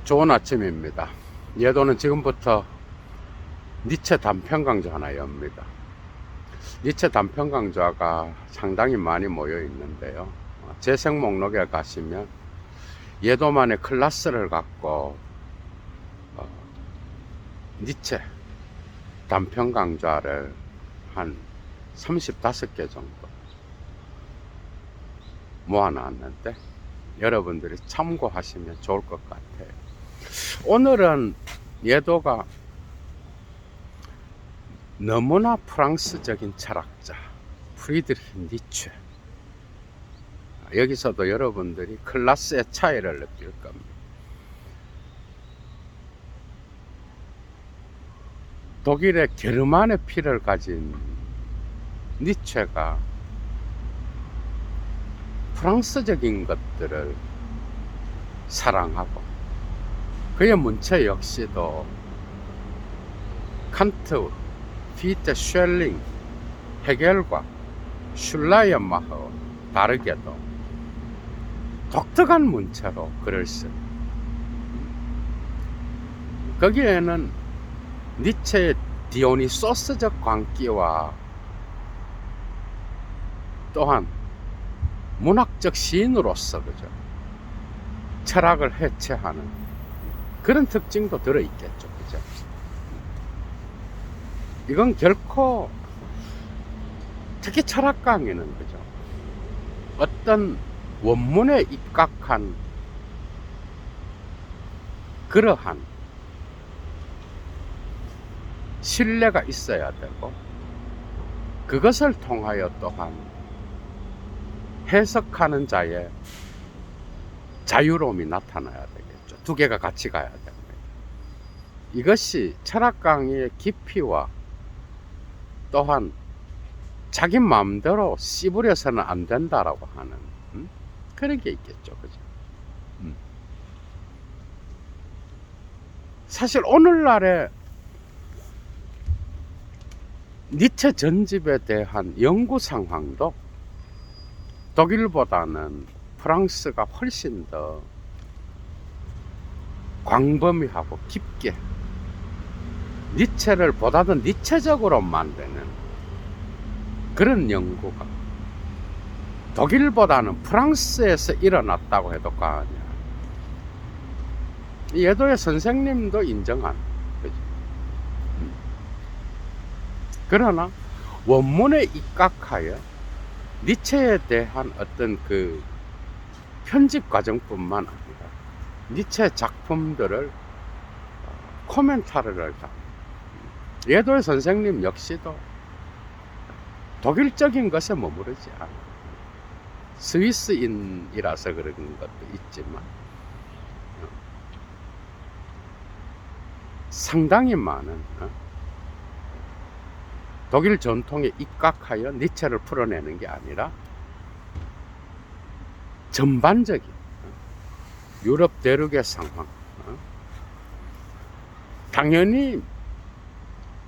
좋은 아침입니다. 예도는 지금부터 니체 단편 강좌 하나 엽니다. 니체 단편 강좌가 상당히 많이 모여 있는데요. 재생 목록에 가시면 예도만의 클래스를 갖고 니체 단편 강좌를 한 35개 정도 모아놨는데 여러분들이 참고하시면 좋을 것 같아요. 오늘은 예도가 너무나 프랑스적인 철학자 프리드리히 니체, 여기서도 여러분들이 클래스의 차이를 느낄 겁니다. 독일의 게르만의 피를 가진 니체가 프랑스적인 것들을 사랑하고, 그의 문체 역시도 칸트, 피테 쉘링, 헤겔과 슐라이언마하고 다르게도 독특한 문체로 글을 씁니다. 거기에는 니체의 디오니소스적 광기와 또한 문학적 시인으로서 철학을 해체하는 그런 특징도 들어있겠죠. 그죠? 이건 결코, 특히 철학 강의는 어떤 원문에 입각한 그러한 신뢰가 있어야 되고, 그것을 통하여 또한 해석하는 자의 자유로움이 나타나야 되겠죠. 두 개가 같이 가야 됩니다. 이것이 철학 강의의 깊이와 또한 자기 마음대로 씨부려서는 안 된다라고 하는 그런 게 있겠죠. 그죠? 사실 오늘날의 니체 전집에 대한 연구 상황도 독일보다는 프랑스가 훨씬 더 광범위하고 깊게 니체를 보다 더 니체적으로 만드는 그런 연구가 독일보다는 프랑스에서 일어났다고 해도 과언이 아니에요. 예도의 선생님도 인정한 거죠. 그러나 원문에 입각하여 니체에 대한 어떤 그 편집 과정뿐만 아니라 니체 작품들을 코멘타르를 다, 예도의 선생님 역시도 독일적인 것에 머무르지 않아요. 스위스인이라서 그런 것도 있지만 상당히 많은 독일 전통에 입각하여 니체를 풀어내는 게 아니라 전반적인 유럽 대륙의 상황, 당연히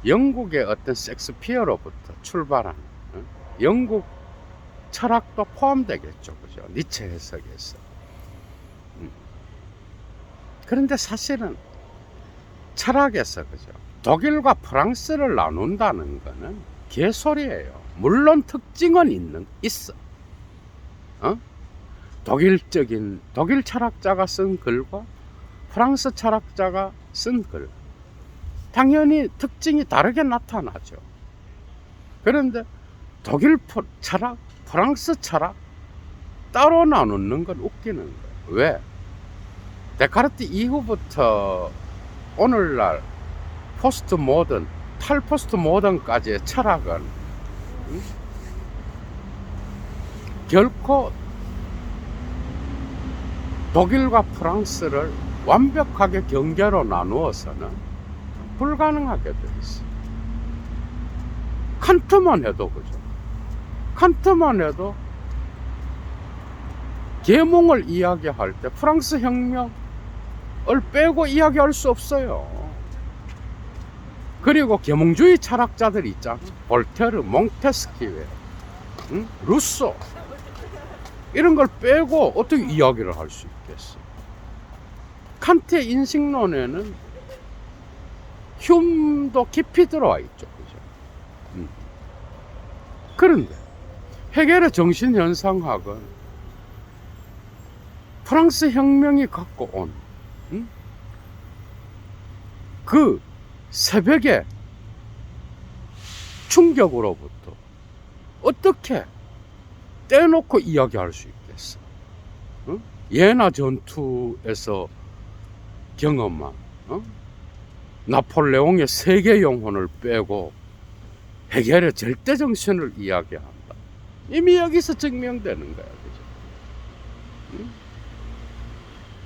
영국의 어떤 섹스피어로부터 출발한 영국 철학도 포함되겠죠. 그죠? 니체 해석에서. 그런데 사실은 철학에서 독일과 프랑스를 나눈다는 거는 개소리예요. 물론 특징은 있어. 독일 철학자가 쓴 글과 프랑스 철학자가 쓴 글, 당연히 특징이 다르게 나타나죠. 그런데 독일 철학, 프랑스 철학 따로 나누는 건 웃기는 거예요. 왜? 데카르트 이후부터 오늘날 포스트 모던, 탈포스트 모던까지의 철학은 결코 독일과 프랑스를 완벽하게 경계로 나누어서는 불가능하게 되어 있어요. 칸트만 해도 그죠? 칸트만 해도 계몽을 이야기할 때 프랑스 혁명을 빼고 이야기할 수 없어요. 그리고 계몽주의 철학자들 있잖아. 볼테르, 몽테스키웨, 루소, 이런 걸 빼고 어떻게 이야기를 할 수 있겠어? 칸트의 인식론에는 흉도 깊이 들어와 있죠. 그죠? 그런데 헤겔의 정신현상학은 프랑스 혁명이 갖고 온 그 새벽의 충격으로부터 어떻게 떼놓고 이야기할 수 있겠어? 예나 전투에서 경험한 나폴레옹의 세계 영혼을 빼고 헤겔의 절대 정신을 이야기한다. 이미 여기서 증명되는 거야. 그죠?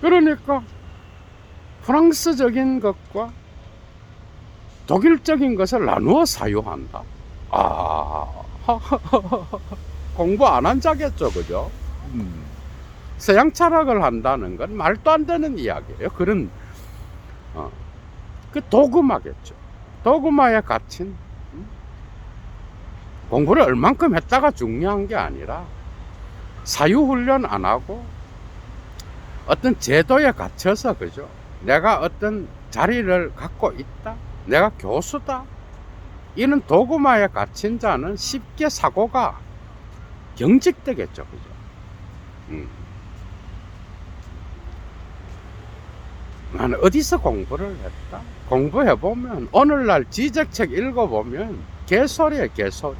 그러니까 프랑스적인 것과 독일적인 것을 나누어 사유한다. 공부 안 한 자겠죠, 그죠? 서양 철학을 한다는 건 말도 안 되는 이야기예요. 그런 그 도그마겠죠. 도그마에 갇힌 공부를 얼만큼 했다가 중요한 게 아니라 사유훈련 안 하고 어떤 제도에 갇혀서, 그죠? 내가 어떤 자리를 갖고 있다, 내가 교수다, 이런 도그마에 갇힌 자는 쉽게 사고가 경직되겠죠. 그죠? 나는 어디서 공부를 했다? 공부해보면, 오늘날 지적책 읽어보면 개소리야, 개소리.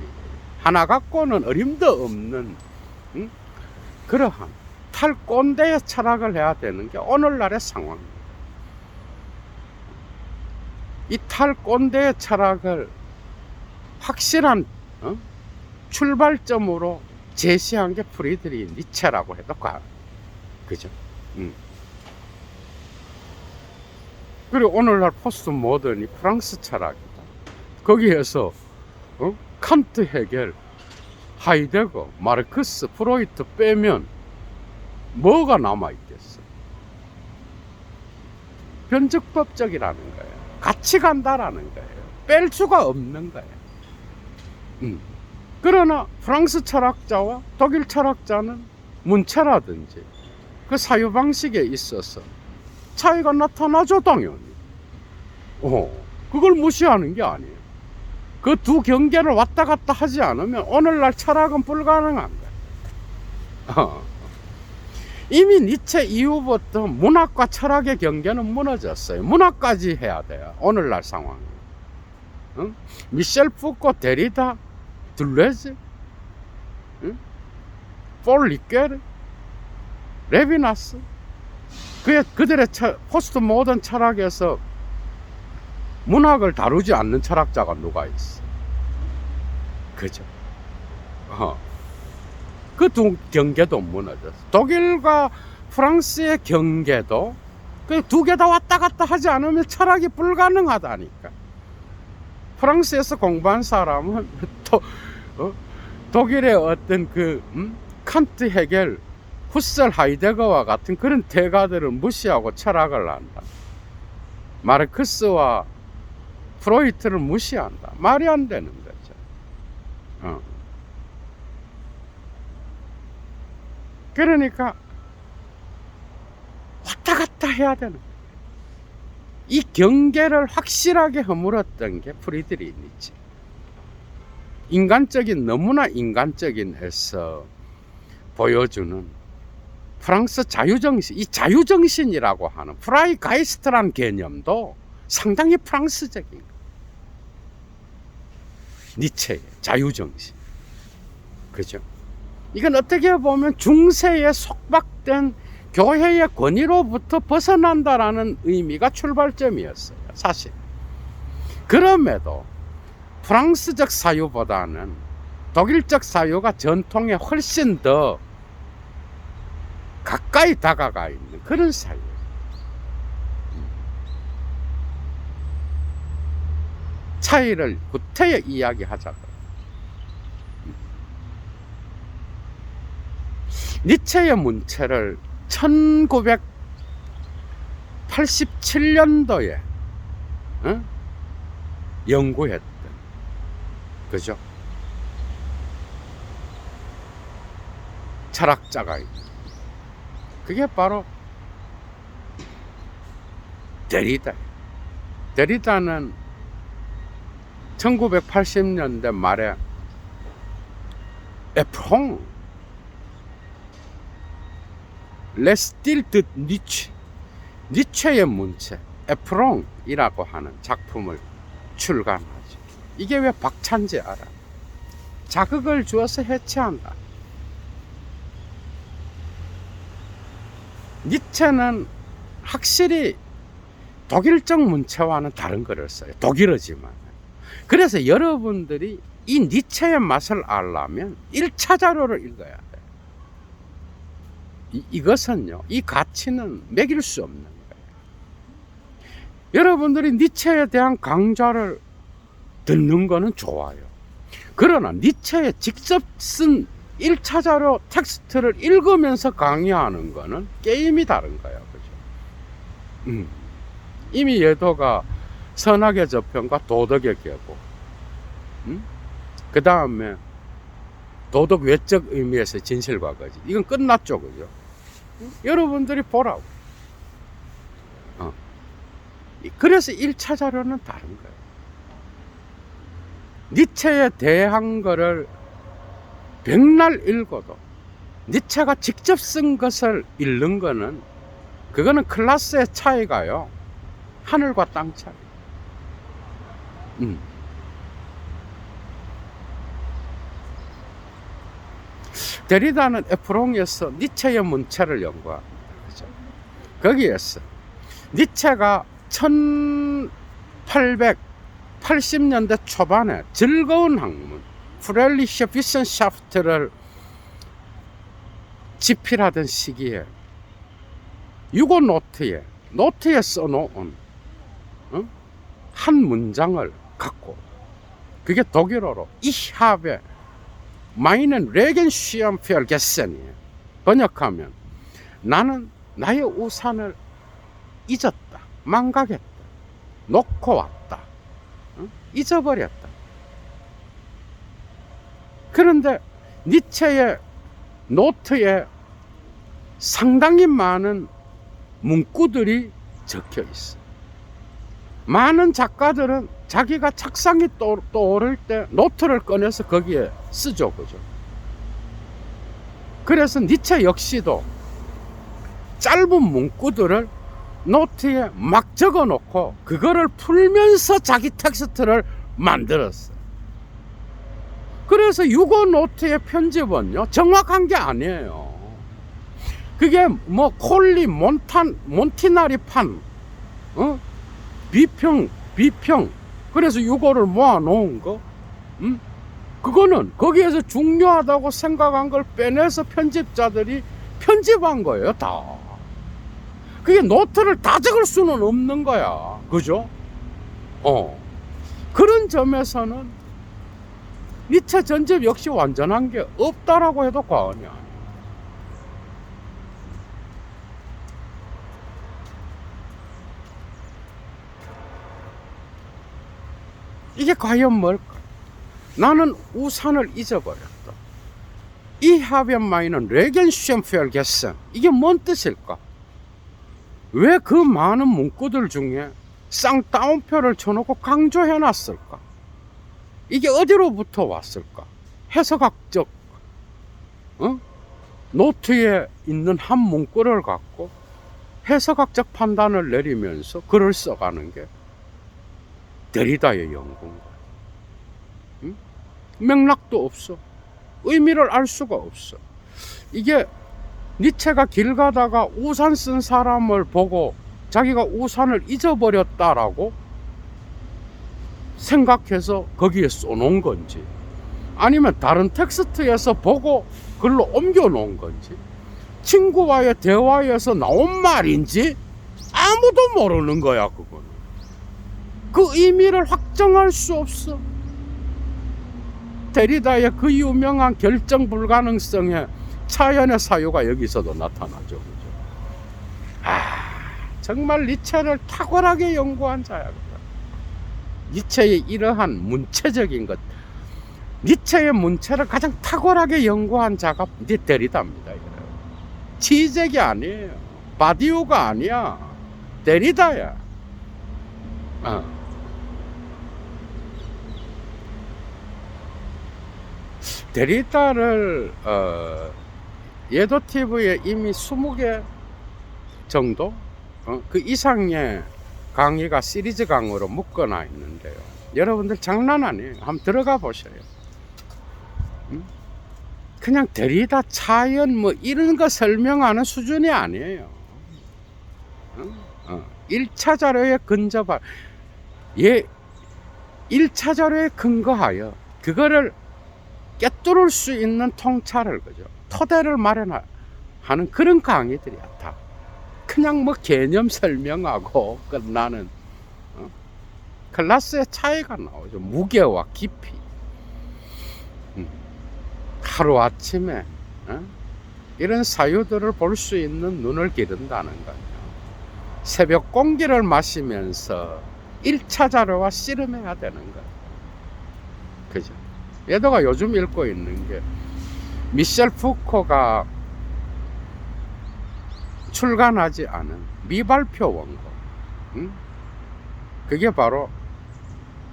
하나 갖고는 어림도 없는 그러한 탈꼰대의 철학을 해야 되는 게 오늘날의 상황입니다. 이 탈꼰대의 철학을 확실한 출발점으로 제시한 게 프리드리히 니체라고 해도 그죠? 그리고 오늘날 포스트 모던이 프랑스 철학이다. 거기에서 칸트, 헤겔, 하이데거, 마르크스, 프로이트 빼면 뭐가 남아있겠어? 변증법적이라는 거예요. 같이 간다라는 거예요. 뺄 수가 없는 거예요. 그러나 프랑스 철학자와 독일 철학자는 문체라든지 그 사유방식에 있어서 차이가 나타나죠, 당연히. 그걸 무시하는 게 아니에요. 그 두 경계를 왔다 갔다 하지 않으면 오늘날 철학은 불가능한 거예요. 이미 니체 이후부터 문학과 철학의 경계는 무너졌어요. 문학까지 해야 돼요, 오늘날 상황이. 미셸 푸코, 데리다, 둘레즈, 폴 리케르, 레비나스, 그들의 포스트 모던 철학에서 문학을 다루지 않는 철학자가 누가 있어? 그죠? 그 두 경계도 무너졌어. 독일과 프랑스의 경계도 그 두 개 다 왔다 갔다 하지 않으면 철학이 불가능하다니까. 프랑스에서 공부한 사람은 또 독일의 어떤 칸트, 헤겔, 후셀, 하이데거와 같은 그런 대가들을 무시하고 철학을 한다. 마르크스와 프로이트를 무시한다. 말이 안 되는 거죠. 그러니까 왔다 갔다 해야 되는 거예요. 이 경계를 확실하게 허물었던 게 프리드리히 니체. 너무나 인간적인 해서 보여주는 프랑스 자유정신, 이 자유정신이라고 하는 프라이가이스트라는 개념도 상당히 프랑스적인 거예요. 니체의 자유정신. 그죠? 이건 어떻게 보면 중세에 속박된 교회의 권위로부터 벗어난다라는 의미가 출발점이었어요, 사실. 그럼에도 프랑스적 사유보다는 독일적 사유가 전통에 훨씬 더 가까이 다가가 있는 그런 사유. 차이를 구태여 이야기하자고. 니체의 문체를 1987년도에 연구했던, 그죠? 철학자가 있는, 그게 바로 데리다. 데리다는 1980년대 말에 에프롱 레스틸 드 니체, 니체의 문체 에프롱이라고 하는 작품을 출간하죠. 이게 왜 박찬지 알아? 자극을 주어서 해체한다. 니체는 확실히 독일적 문체와는 다른 거를 써요. 독일어지만. 그래서 여러분들이 이 니체의 맛을 알려면 1차 자료를 읽어야 돼요. 이것은요, 이 가치는 매길 수 없는 거예요. 여러분들이 니체에 대한 강좌를 듣는 거는 좋아요. 그러나 니체에 직접 쓴 1차 자료 텍스트를 읽으면서 강의하는 거는 게임이 다른 거예요. 그죠? 이미 예도가 선악의 저편과 도덕의 계보, 그 다음에 도덕 외적 의미에서 진실과 거짓, 이건 끝났죠. 그죠? 여러분들이 보라고. 그래서 1차 자료는 다른 거예요. 니체에 대한 거를 백날 읽어도 니체가 직접 쓴 것을 읽는 거는, 그거는 클래스의 차이가요, 하늘과 땅 차이. 데리다는 에프롱에서 니체의 문체를 연구합니다. 그죠? 거기에서 니체가 1880년대 초반에 즐거운 학문 프렐리히 비센샤프트를 집필하던 시기에 유고 노트에 써놓은 한 문장을 갖고, 그게 독일어로 Ich habe meinen Regenschirm vergessen, 번역하면 나는 나의 우산을 잊었다, 망각했다, 놓고 왔다, 잊어버렸다. 그런데 니체의 노트에 상당히 많은 문구들이 적혀 있어. 많은 작가들은 자기가 착상이 떠오를 때 노트를 꺼내서 거기에 쓰죠. 그죠? 그래서 니체 역시도 짧은 문구들을 노트에 막 적어 놓고 그거를 풀면서 자기 텍스트를 만들었어요. 그래서 유고 노트의 편집은요, 정확한 게 아니에요. 그게 뭐 콜리, 몬티나리판, 비평, 그래서 유고를 모아놓은 거, 그거는 거기에서 중요하다고 생각한 걸 빼내서 편집자들이 편집한 거예요, 다. 그게 노트를 다 적을 수는 없는 거야. 그죠? 그런 점에서는 니체 전집 역시 완전한 게 없다라고 해도 과언이 아니에요. 이게 과연 뭘까? 나는 우산을 잊어버렸다. Ich habe meinen Regenschirm vergessen. 이게 뭔 뜻일까? 왜 그 많은 문구들 중에 쌍따옴표를 쳐놓고 강조해놨을까? 이게 어디로부터 왔을까? 해석학적 노트에 있는 한 문구를 갖고 해석학적 판단을 내리면서 글을 써가는 게 데리다의 연구인 거야. 맥락도 없어. 의미를 알 수가 없어. 이게 니체가 길 가다가 우산 쓴 사람을 보고 자기가 우산을 잊어버렸다라고 생각해서 거기에 써놓은 건지, 아니면 다른 텍스트에서 보고 글로 옮겨 놓은 건지, 친구와의 대화에서 나온 말인지 아무도 모르는 거야. 그거는 그 의미를 확정할 수 없어. 데리다의 그 유명한 결정 불가능성의 차연의 사유가 여기서도 나타나죠. 그죠? 정말 니체를 탁월하게 연구한 자야. 니체의 이러한 문체적인 것, 니체의 문체를 가장 탁월하게 연구한 자가 데리다입니다. 지적이 아니에요. 바디우가 아니야. 데리다야. 어. 데리다를 예도 TV에 이미 20개 정도 그 이상의 강의가 시리즈 강으로 묶어놔 있는데요. 여러분들 장난 아니에요. 한번 들어가 보셔요. 그냥 데리다 차연 뭐 이런 거 설명하는 수준이 아니에요. 1차 자료에 근접한 1차 자료에 근거하여 그거를 꿰뚫을 수 있는 통찰을, 그죠, 토대를 마련하는 그런 강의들이야. 다 그냥 뭐 개념 설명하고 끝나는 클래스의 차이가 나오죠. 무게와 깊이. 하루아침에 이런 사유들을 볼 수 있는 눈을 기른다는 거예요. 새벽 공기를 마시면서 1차 자료와 씨름해야 되는 거예요. 그죠? 얘도가 요즘 읽고 있는 게 미셸 푸코가 출간하지 않은 미발표 원고. 그게 바로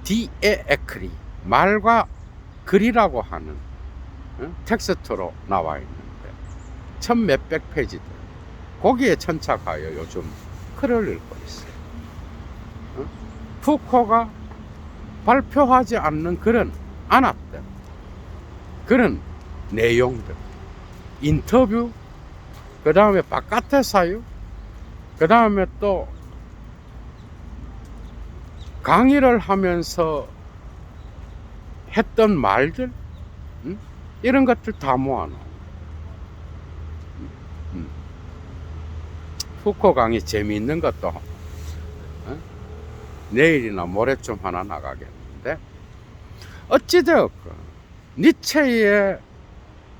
디에 에크리, 말과 글이라고 하는 텍스트로 나와 있는데 1000몇백 페이지들, 거기에 천착하여 요즘 글을 읽고 있어요. 푸코가 발표하지 않는 글은 않았던 그런 내용들, 인터뷰, 그 다음에 바깥의 사유, 그 다음에 또 강의를 하면서 했던 말들, 이런 것들 다 모아놓은. 푸코 강의 재미있는 것도 내일이나 모레쯤 하나 나가겠는데, 어찌되었건 니체의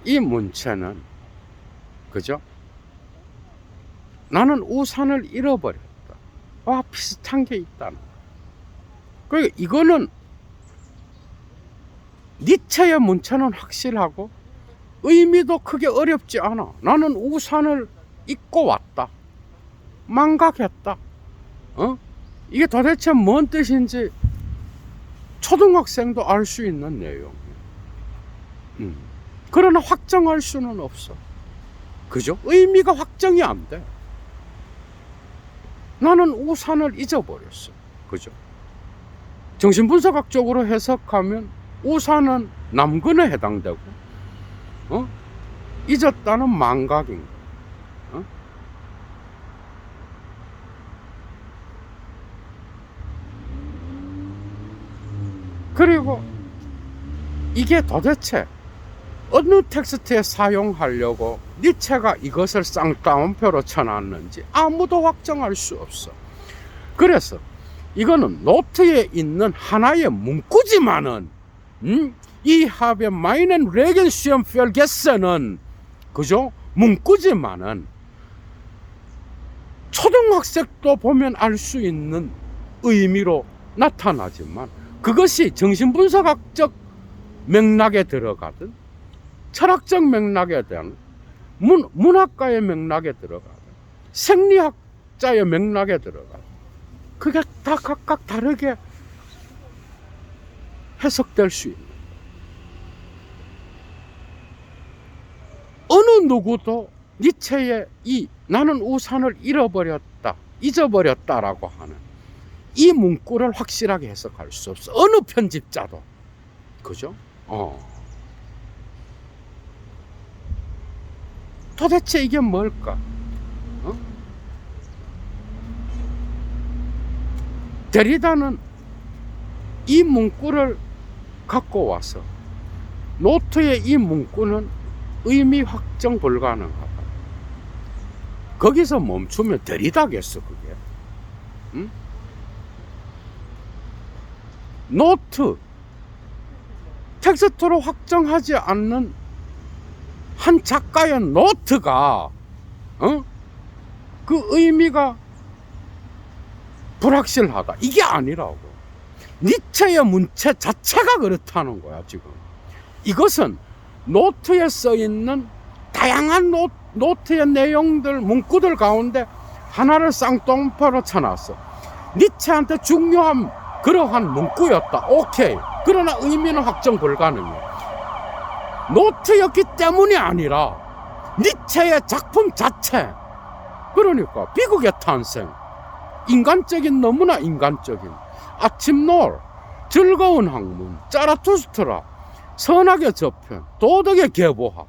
이 문체는, 그죠, 나는 우산을 잃어버렸다 와 비슷한 게 있다는 거야. 그러니까 이거는 니체의 문체는 확실하고 의미도 크게 어렵지 않아. 나는 우산을 잊고 왔다, 망각했다. 이게 도대체 뭔 뜻인지 초등학생도 알 수 있는 내용이에요. 그러나 확정할 수는 없어. 그죠? 의미가 확정이 안 돼. 나는 우산을 잊어버렸어. 그죠? 정신분석학적으로 해석하면 우산은 남근에 해당되고, 잊었다는 망각인 거야. 그리고 이게 도대체 어느 텍스트에 사용하려고 니체가 이것을 쌍따옴표로 쳐놨는지 아무도 확정할 수 없어. 그래서 이거는 노트에 있는 하나의 문구지만은, Ich habe meinen Regenschirm vergessen, 그죠? 문구지만은 초등학생도 보면 알 수 있는 의미로 나타나지만, 그것이 정신분석학적 맥락에 들어가든 철학적 맥락에 대한 문학가의 맥락에 들어가든 생리학자의 맥락에 들어가든 그게 다 각각 다르게 해석될 수 있는, 어느 누구도 니체의 이 나는 우산을 잃어버렸다, 잊어버렸다라고 하는 이 문구를 확실하게 해석할 수 없어. 어느 편집자도. 그죠? 도대체 이게 뭘까? 데리다는 이 문구를 갖고 와서 노트의 이 문구는 의미 확정 불가능하다. 거기서 멈추면 데리다겠어, 그게. 노트, 텍스트로 확정하지 않는 한 작가의 노트가 그 의미가 불확실하다, 이게 아니라고. 니체의 문체 자체가 그렇다는 거야. 지금 이것은 노트에 써 있는 다양한 노트의 내용들, 문구들 가운데 하나를 쌍따옴표로 쳐놨어. 니체한테 중요한 그러한 문구였다. 오케이. 그러나 의미는 확정 불가능해. 노트였기 때문이 아니라 니체의 작품 자체. 그러니까 비극의 탄생, 인간적인, 너무나 인간적인 아침노을, 즐거운 학문, 자라투스트라, 선악의 저편, 도덕의 계보학,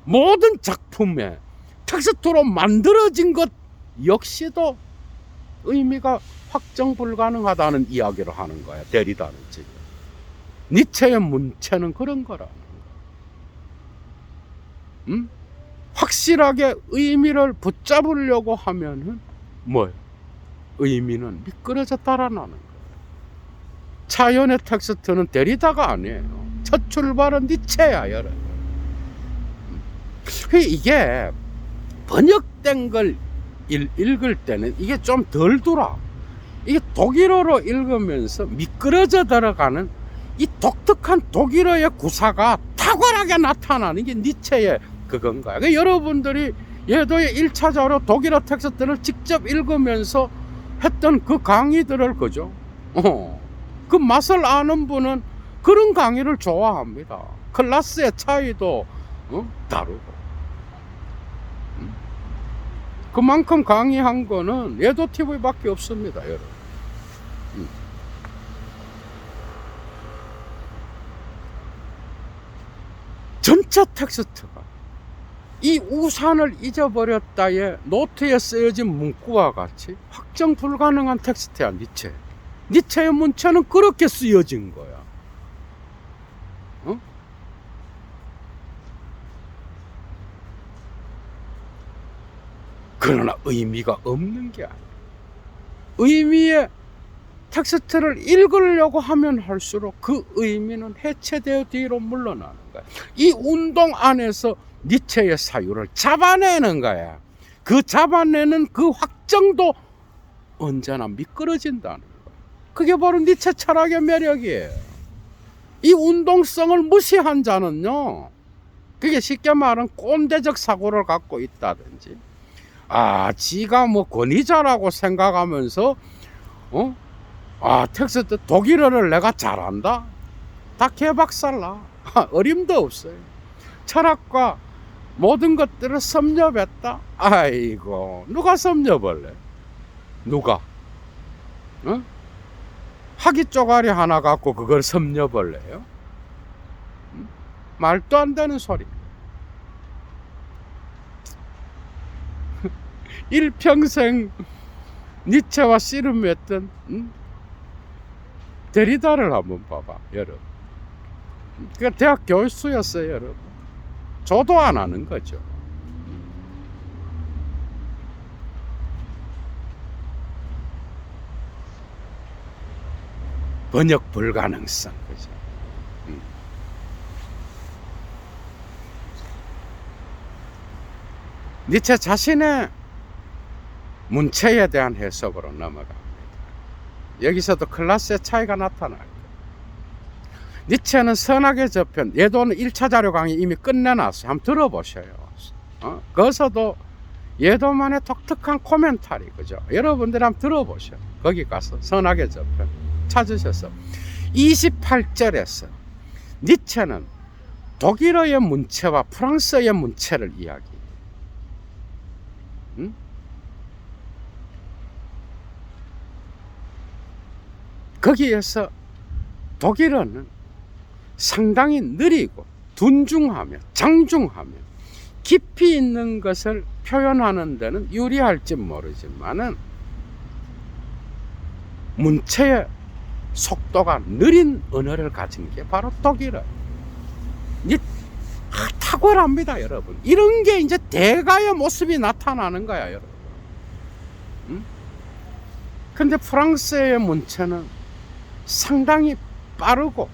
모든 작품에 텍스트로 만들어진 것 역시도 의미가 확정 불가능하다는 이야기를 하는 거야. 데리다는 지금 니체의 문체는 그런 거라는 거야. 확실하게 의미를 붙잡으려고 하면은 뭐예요? 의미는 미끄러졌다라는 거예요. 차연의 텍스트는 데리다가 아니에요. 첫 출발은 니체야, 여러분. 이게 번역된 걸 읽을 때는 이게 좀 덜 돌아. 이게 독일어로 읽으면서 미끄러져 들어가는 이 독특한 독일어의 구사가 탁월하게 나타나는 게 니체의 그건가요? 그러니까 여러분들이 예도의 1차자로 독일어 텍스트를 직접 읽으면서 했던 그 강의들을, 그죠? 그 맛을 아는 분은 그런 강의를 좋아합니다. 클래스의 차이도 다르고. 그만큼 강의한 거는 예도 TV밖에 없습니다, 여러분. 전체 텍스트가 이 우산을 잊어버렸다의 노트에 쓰여진 문구와 같이 확정 불가능한 텍스트야, 니체. 니체의 문체는 그렇게 쓰여진 거야. 그러나 의미가 없는 게 아니야. 의미의 텍스트를 읽으려고 하면 할수록 그 의미는 해체되어 뒤로 물러나는 거야. 이 운동 안에서 니체의 사유를 잡아내는 거야. 그 잡아내는 그 확정도 언제나 미끄러진다는 거야. 그게 바로 니체 철학의 매력이에요. 이 운동성을 무시한 자는요, 그게 쉽게 말하면 꼰대적 사고를 갖고 있다든지, 지가 뭐 권위자라고 생각하면서 텍스트 독일어를 내가 잘한다? 다 개박살나. 어림도 없어요. 철학과 모든 것들을 섭렵했다? 아이고, 누가 섭렵을래? 누가? 학위 쪼가리 하나 갖고 그걸 섭렵을 해요? 말도 안 되는 소리. 일평생 니체와 씨름했던 데리다를 한번 봐봐, 여러분. 그 대학 교수였어요, 여러분. 저도 안 하는 거죠. 번역 불가능성, 그죠? 니체 자신의 문체에 대한 해석으로 넘어갑니다. 여기서도 클래스의 차이가 나타나요. 니체는 선악의 저편, 예도는 1차 자료 강의 이미 끝내놨어요. 한번 들어보셔요. 거기서도 예도만의 독특한 코멘터리, 그죠? 여러분들 한번 들어보셔요. 거기 가서 선악의 저편 찾으셔서 28절에서 니체는 독일어의 문체와 프랑스어의 문체를 이야기해요. 거기에서 독일어는 상당히 느리고 둔중하며 장중하며 깊이 있는 것을 표현하는 데는 유리할지 모르지만은 문체의 속도가 느린 언어를 가진 게 바로 독일어. 탁월합니다, 여러분. 이런 게 이제 대가의 모습이 나타나는 거야, 여러분. 근데 프랑스의 문체는 상당히 빠르고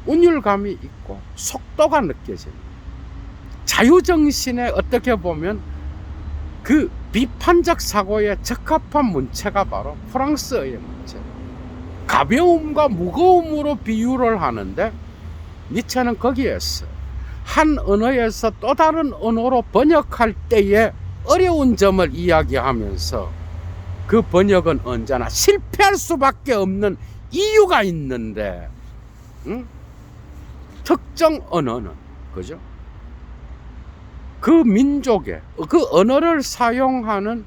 운율감이 있고 속도가 느껴집니다. 자유정신에 어떻게 보면 그 비판적 사고에 적합한 문체가 바로 프랑스어의 문체. 가벼움과 무거움으로 비유를 하는데 니체는 거기에서 한 언어에서 또 다른 언어로 번역할 때의 어려운 점을 이야기하면서 그 번역은 언제나 실패할 수밖에 없는 이유가 있는데, 응? 특정 언어는, 그죠? 그 민족의 그 언어를 사용하는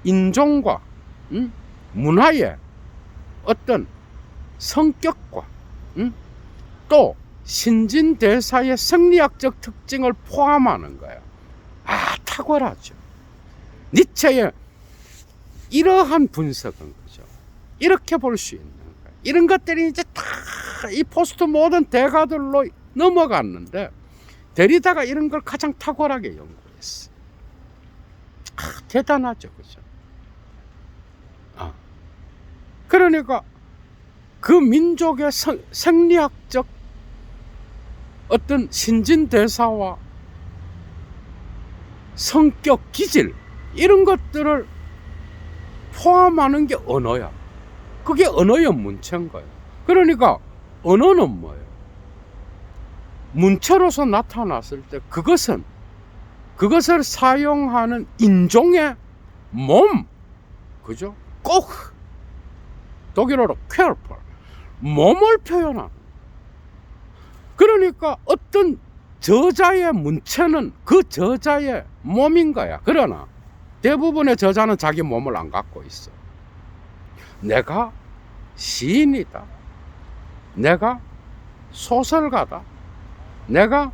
인종과, 응? 문화의 어떤 성격과, 응? 또 신진대사의 생리학적 특징을 포함하는 거예요. 탁월하죠. 니체의 이러한 분석은, 그죠? 이렇게 볼 수 있는 거예요. 이런 것들이 이제 다 이 포스트 모던 대가들로 넘어갔는데, 데리다가 이런 걸 가장 탁월하게 연구했어. 대단하죠, 그죠? 그러니까 그 민족의 생리학적 어떤 신진대사와 성격, 기질, 이런 것들을 포함하는 게 언어야. 그게 언어의 문체인 거예요. 그러니까 언어는 뭐예요? 문체로서 나타났을 때 그것을 사용하는 인종의 몸, 그죠? 꼭 독일어로 careful, 몸을 표현하는. 그러니까 어떤 저자의 문체는 그 저자의 몸인 거야. 그러나 대부분의 저자는 자기 몸을 안 갖고 있어. 내가 시인이다, 내가 소설가다, 내가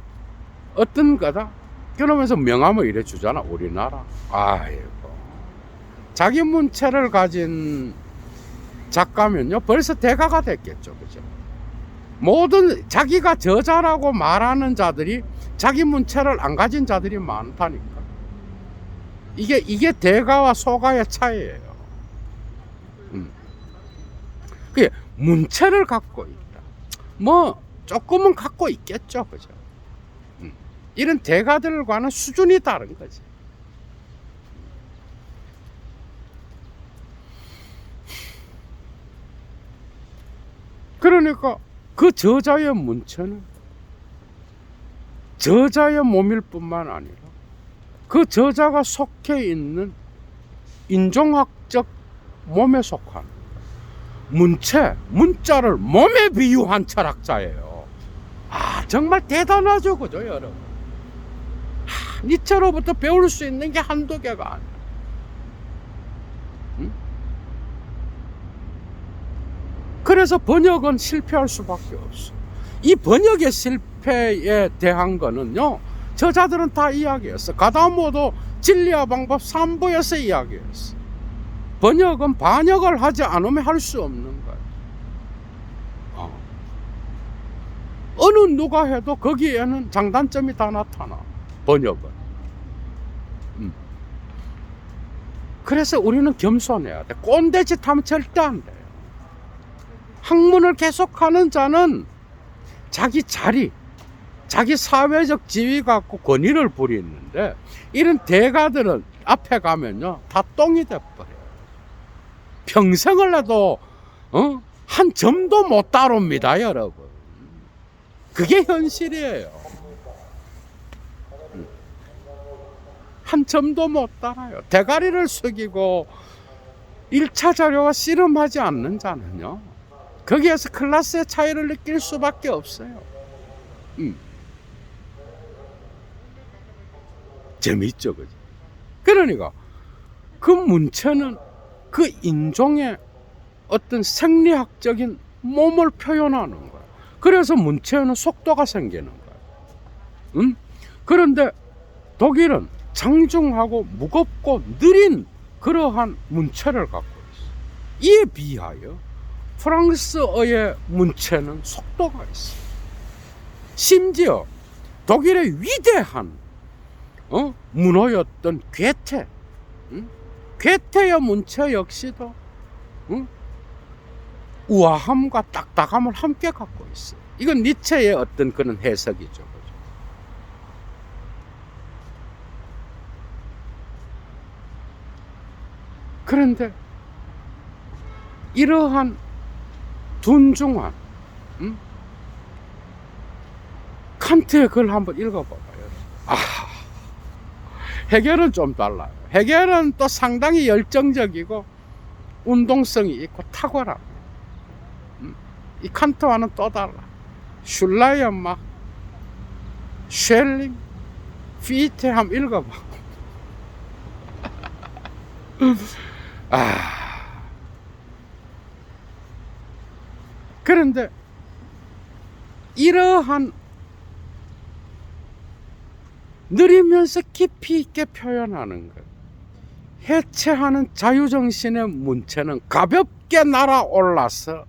어떤 거다, 그러면서 명함을 이래 주잖아, 우리나라. 아이고, 자기 문체를 가진 작가면요 벌써 대가가 됐겠죠, 그죠? 모든 자기가 저자라고 말하는 자들이 자기 문체를 안 가진 자들이 많다니까. 이게 대가와 소가의 차이예요. 그게 문체를 갖고 있다, 뭐 조금은 갖고 있겠죠, 그죠? 이런 대가들과는 수준이 다른 거지. 그러니까 그 저자의 문체는 저자의 몸일 뿐만 아니라 그 저자가 속해 있는 인종학적 몸에 속하는 문자를 몸에 비유한 철학자예요. 정말 대단하죠, 그죠, 여러분? 니체로부터 배울 수 있는 게 한두 개가 아니야. 그래서 번역은 실패할 수밖에 없어. 이 번역의 실패에 대한 거는요, 저자들은 다 이야기했어. 가다모도 진리와 방법 3부에서 이야기했어. 번역은 반역을 하지 않으면 할 수 없는 거야. 어느 누가 해도 거기에는 장단점이 다 나타나, 번역은. 그래서 우리는 겸손해야 돼. 꼰대짓 하면 절대 안 돼요. 학문을 계속하는 자는 자기 자리, 자기 사회적 지위 갖고 권위를 부리는데, 이런 대가들은 앞에 가면요 다 똥이 돼버려요. 평생을 해도 한 점도 못 다룹니다, 여러분. 그게 현실이에요. 한 점도 못 따라요. 대가리를 숙이고 1차 자료와 씨름하지 않는 자는요, 거기에서 클래스의 차이를 느낄 수밖에 없어요. 재밌죠, 그죠? 그러니까 그 문체는 그 인종의 어떤 생리학적인 몸을 표현하는 거야. 그래서 문체에는 속도가 생기는 거야. 그런데 독일은 장중하고 무겁고 느린 그러한 문체를 갖고 있어. 이에 비하여 프랑스어의 문체는 속도가 있어. 심지어 독일의 위대한 문호였던 괴테, 괴테의 문체 역시도 우아함과 딱딱함을 함께 갖고 있어. 이건 니체의 어떤 그런 해석이죠. 그런데 이러한 둔중한 칸트의 글 한번 읽어봐봐요. 헤겔은 좀 달라요. 헤겔은 또 상당히 열정적이고 운동성이 있고 탁월함. 이 칸트와는 또 달라. 슐라이어 막 쉘링 피테 한번 읽어봐. 그런데 이러한 느리면서 깊이 있게 표현하는 것, 해체하는 자유정신의 문체는 가볍게 날아올라서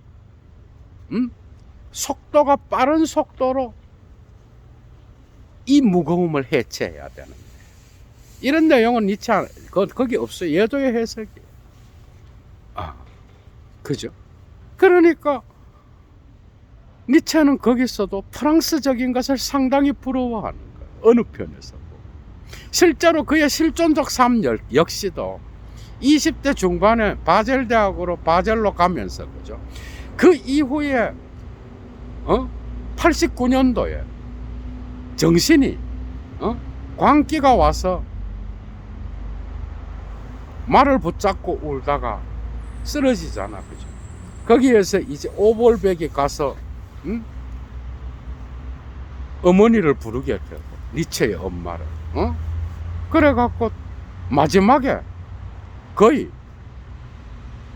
속도가 빠른 속도로 이 무거움을 해체해야 되는데, 이런 내용은 니체 거기 없어요. 예도의 해석이. 그죠? 그러니까 니체는 거기서도 프랑스적인 것을 상당히 부러워하는 거예요. 어느 편에서도. 실제로 그의 실존적 삶 역시도 20대 중반에 바젤 대학으로 바젤로 가면서, 그죠? 그 이후에 89년도에 정신이 광기가 와서 말을 붙잡고 울다가 쓰러지잖아, 그죠? 거기에서 이제 오볼백이 가서 어머니를 부르게 되고, 니체의 엄마를. 그래갖고 마지막에 거의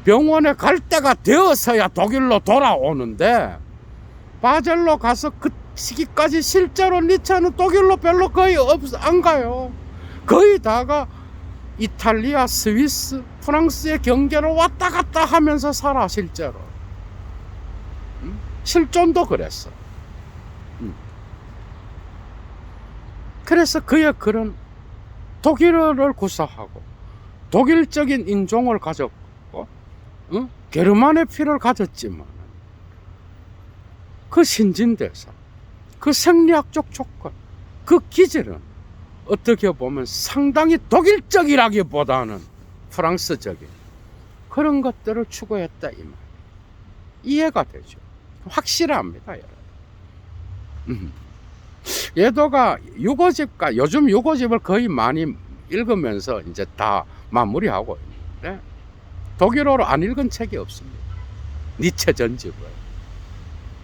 병원에 갈 때가 되어서야 독일로 돌아오는데, 바젤로 가서 그 시기까지 실제로 니체는 독일로 별로 거의 안 가요. 거의 다가 이탈리아, 스위스, 프랑스의 경계를 왔다 갔다 하면서 살아, 실제로. 실존도 그랬어. 그래서 그의 그런 독일어를 구사하고 독일적인 인종을 가졌고 게르만의 피를 가졌지만, 그 신진대사, 그 생리학적 조건, 그 기질은 어떻게 보면 상당히 독일적이라기보다는 프랑스적인 그런 것들을 추구했다, 이 말. 이해가 되죠. 확실합니다, 여러분. 예도가 유고집과 요즘 유고집을 거의 많이 읽으면서 이제 다 마무리하고 있는데, 독일어로 안 읽은 책이 없습니다. 니체 전집을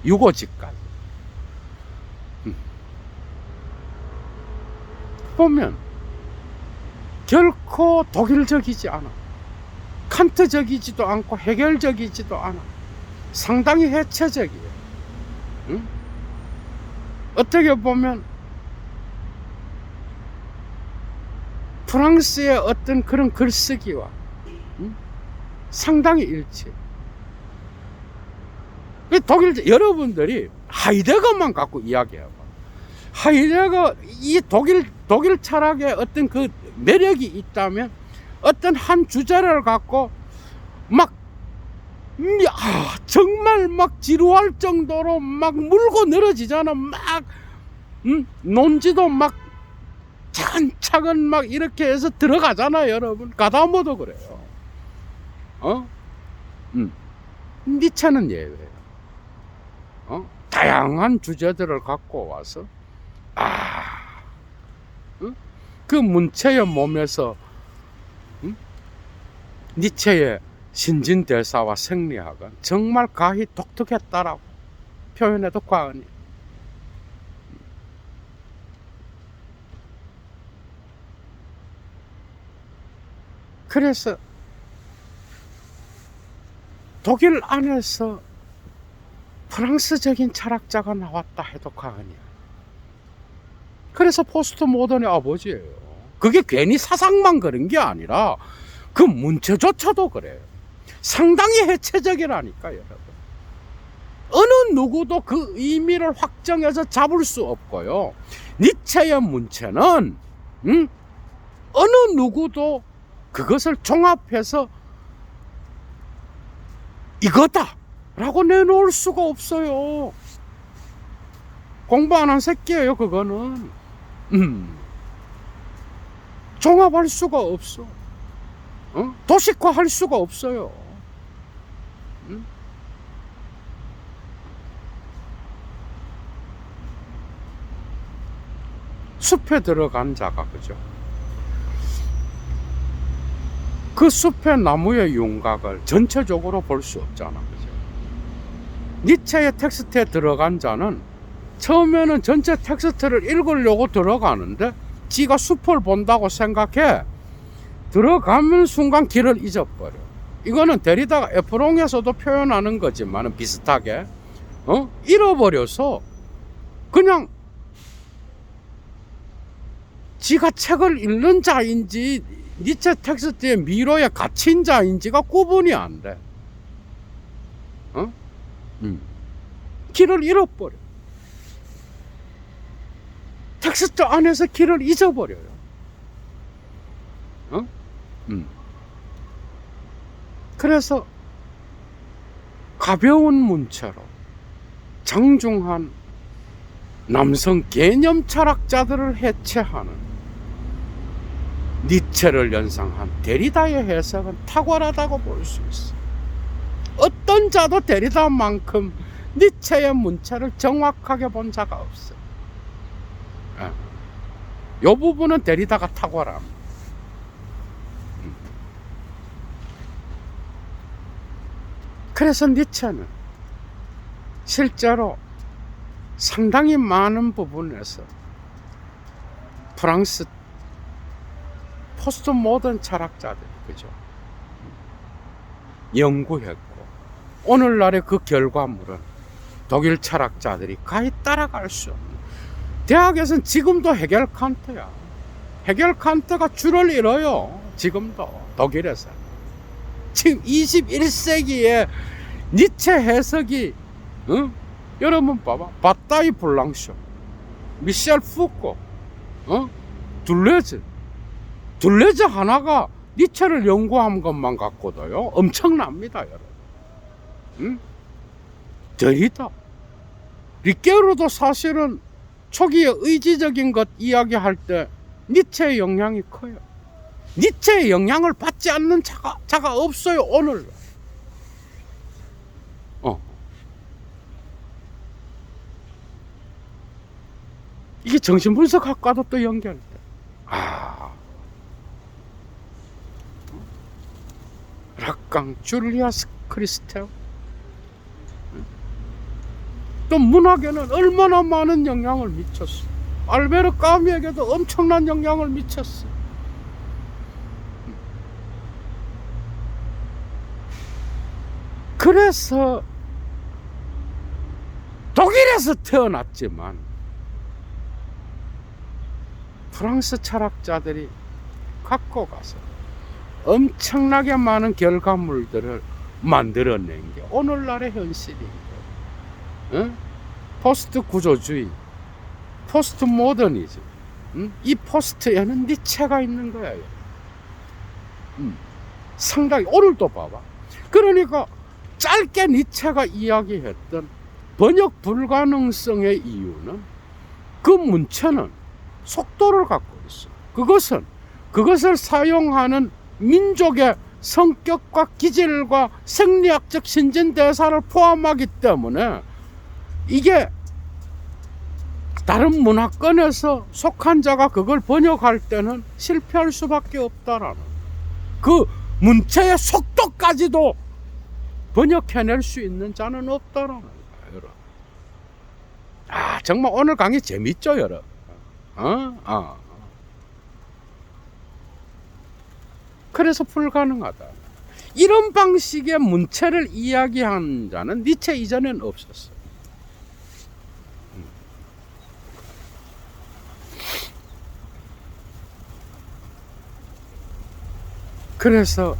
유고집까지 보면 결코 독일적이지 않아. 칸트적이지도 않고 해결적이지도 않아. 상당히 해체적이에요. 어떻게 보면 프랑스의 어떤 그런 글쓰기와 상당히 일치. 독일, 여러분들이 하이데거만 갖고 이야기해봐. 하이데거, 이 독일 철학의 어떤 그 매력이 있다면, 어떤 한 주제를 갖고 막 정말 막 지루할 정도로 막 물고 늘어지잖아. 막 논지도 막 차근차근 막 이렇게 해서 들어가잖아, 여러분. 가다모도 그래요. 니체는 예외예요. 다양한 주제들을 갖고 와서 그 문체의 몸에서 니체의 신진대사와 생리학은 정말 가히 독특했다라고 표현해도 과언이. 그래서 독일 안에서 프랑스적인 철학자가 나왔다 해도 과언이야. 그래서 포스트 모던의 아버지예요. 그게 괜히 사상만 그런 게 아니라 그 문체조차도 그래요. 상당히 해체적이라니까, 여러분. 어느 누구도 그 의미를 확정해서 잡을 수 없고요. 니체의 문체는 어느 누구도 그것을 종합해서 이거다 라고 내놓을 수가 없어요. 공부 안 한 새끼예요, 그거는. 종합할 수가 없어. 도식화할 수가 없어요. 숲에 들어간 자가, 그죠? 그 숲의 나무의 윤곽을 전체적으로 볼 수 없잖아. 그죠? 니체의 텍스트에 들어간 자는 처음에는 전체 텍스트를 읽으려고 들어가는데 지가 숲을 본다고 생각해. 들어가면 순간 길을 잊어버려. 이거는 데리다가 에프롱에서도 표현하는 거지만 비슷하게 잃어버려서 그냥 지가 책을 읽는 자인지 니체 텍스트의 미로에 갇힌 자인지가 구분이 안 돼. 길을 잃어버려. 텍스트 안에서 길을 잊어버려요. 그래서 가벼운 문체로 장중한 남성 개념 철학자들을 해체하는 니체를 연상한 데리다의 해석은 탁월하다고 볼 수 있어. 어떤 자도 데리다만큼 니체의 문체를 정확하게 본 자가 없어. 이 부분은 데리다가 탁월함. 그래서 니체는 실제로 상당히 많은 부분에서 프랑스 포스트 모던 철학자들, 그죠? 연구했고, 오늘날의 그 결과물은 독일 철학자들이 가히 따라갈 수 없는. 대학에서는 지금도 헤겔 칸트야. 헤겔 칸트가 줄을 잃어요. 지금도 독일에서. 지금 21세기에 니체 해석이 여러분 봐봐. 바따이 블랑쇼, 미셸 푸코, 둘레즈 하나가 니체를 연구한 것만 갖고도요 엄청납니다, 여러분. 데리다, 리케르도 사실은 초기에 의지적인 것 이야기할 때 니체의 영향이 커요. 니체의 영향을 받지 않는 자가 없어요, 오늘. 이게 정신분석학과도 또 연결돼. 락강, 줄리아스 크리스텔. 또 문학에는 얼마나 많은 영향을 미쳤어. 알베르 까미에게도 엄청난 영향을 미쳤어. 그래서 독일에서 태어났지만 프랑스 철학자들이 갖고 가서 엄청나게 많은 결과물들을 만들어낸 게 오늘날의 현실인 거예요. 포스트 구조주의, 포스트 모더니즘, 이 포스트에는 니체가 있는 거예요. 상당히. 오늘도 봐봐. 그러니까 짧게 니체가 이야기했던 번역 불가능성의 이유는 그 문체는 속도를 갖고 있어. 그것을 사용하는 민족의 성격과 기질과 생리학적 신진대사를 포함하기 때문에 이게 다른 문화권에서 속한 자가 그걸 번역할 때는 실패할 수밖에 없다라는, 그 문체의 속도까지도 번역해낼 수 있는 자는 없다라는 거예요, 여러분. 정말 오늘 강의 재밌죠, 여러분? 그래서 불가능하다. 이런 방식의 문체를 이야기한 자는 니체 이전엔 없었어. 그래서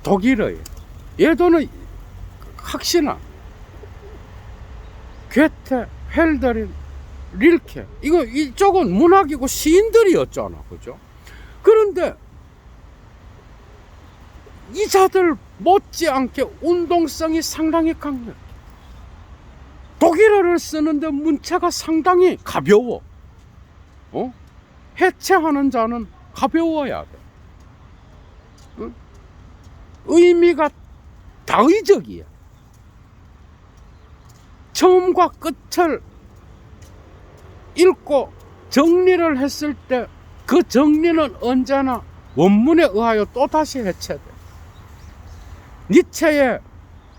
독일의 예도는 확신한 괴테, 헬더린, 릴케, 이쪽은 문학이고 시인들이었잖아, 그죠? 그런데 이 자들 못지않게 운동성이 상당히 강력해. 독일어를 쓰는데 문체가 상당히 가벼워. 해체하는 자는 가벼워야 돼. 의미가 다의적이야. 처음과 끝을 읽고 정리를 했을 때 그 정리는 언제나 원문에 의하여 또다시 해체돼. 니체의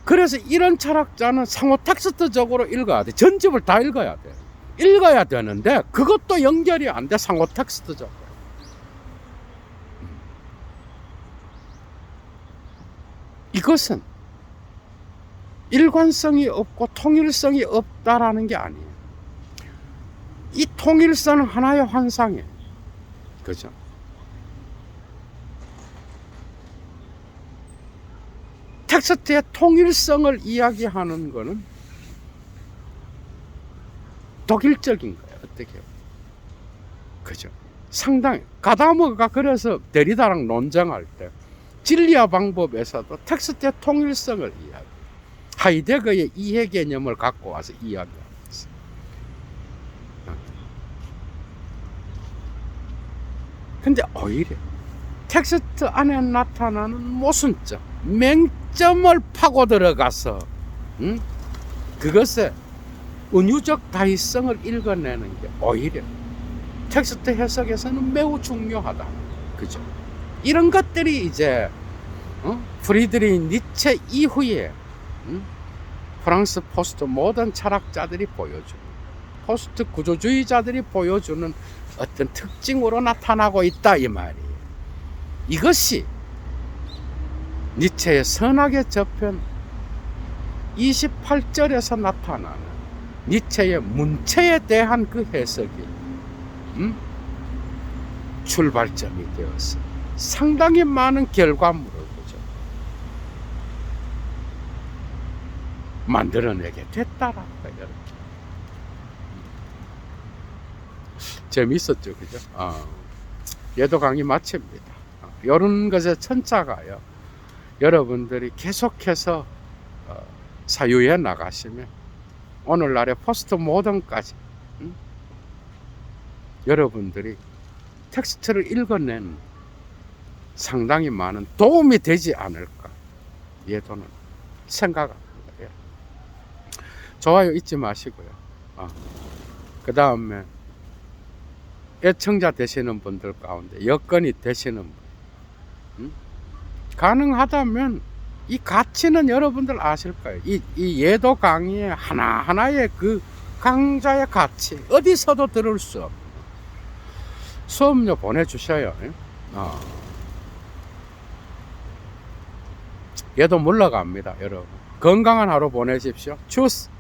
그래서 이런 철학자는 상호 텍스트적으로 읽어야 돼. 전집을 다 읽어야 돼. 읽어야 되는데 그것도 연결이 안 돼. 상호 텍스트적으로. 이것은 일관성이 없고 통일성이 없다라는 게 아니에요. 이 통일성은 하나의 환상이에요. 그죠? 텍스트의 통일성을 이야기하는 거는 독일적인 거예요. 어떻게? 그죠? 상당히 가다머가 그래서 데리다랑 논쟁할 때 진리와 방법에서도 텍스트의 통일성을 이야기. 하이데거의 이해 개념을 갖고 와서 이야기하고 있어요. 근데 오히려 텍스트 안에 나타나는 모순점, 맹점을 파고 들어가서 그것의 은유적 다의성을 읽어내는 게 오히려 텍스트 해석에서는 매우 중요하다. 그죠? 이런 것들이 이제 프리드리히 니체 이후에 프랑스 포스트 모던 철학자들이 보여주는, 포스트 구조주의자들이 보여주는 어떤 특징으로 나타나고 있다 이 말이에요. 이것이 니체의 선악의 저편 28절에서 나타나는 니체의 문체에 대한 그 해석이 출발점이 되어서 상당히 많은 결과물을 보죠. 만들어내게 됐다라고 이렇게. 재미있었죠, 그죠? 얘도 강의 마칩니다. 이런 것의 천차가요. 여러분들이 계속해서 사유해 나가시면 오늘날의 포스트 모던까지 여러분들이 텍스트를 읽어낸 상당히 많은 도움이 되지 않을까, 예도는 생각합니다. 좋아요 잊지 마시고요. 그 다음에 애청자 되시는 분들 가운데 여건이 되시는 분, 가능하다면 이 가치는 여러분들 아실 거예요. 이 예도 강의의 하나하나의 그 강좌의 가치 어디서도 들을 수 없고 수업료 보내주셔요. 얘도 물러갑니다. 여러분 건강한 하루 보내십시오. 추스.